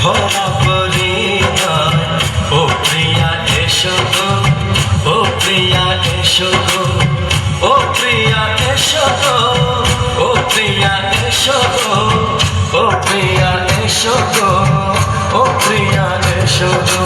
ভরা পরিণয়। ও প্রিয়া এসো গো, ও প্রিয়া এসো গো, ও প্রিয়া এসো গো, ও প্রিয়া এসো গো, ও প্রিয়া এসো গো, ও প্রিয়া এসো গো।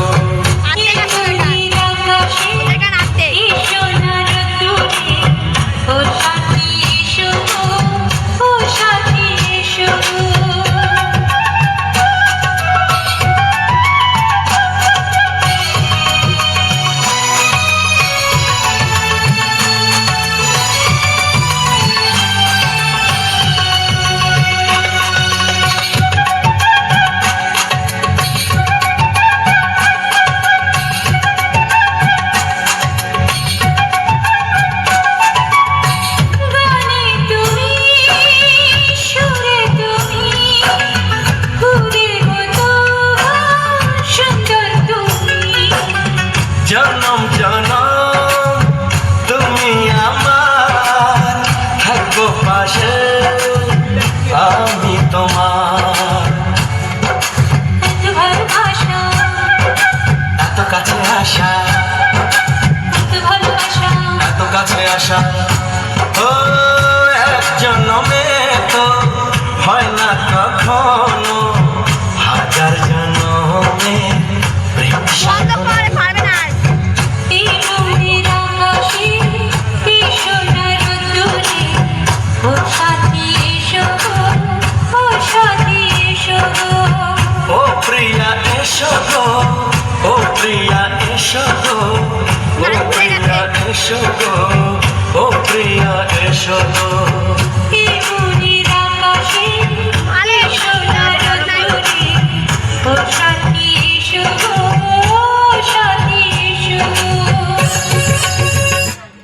জনম জনম তুমি আমার, থাকবো পাশে আমি তোমার। এত কাছে আসা, এত কাছে আসা, ও এক জন্মে তো হয় না কখনো, হাজার জন্মে প্রেম এসো গো, ও প্রিয়া এসো গো, ও প্রিয়া এসো গো।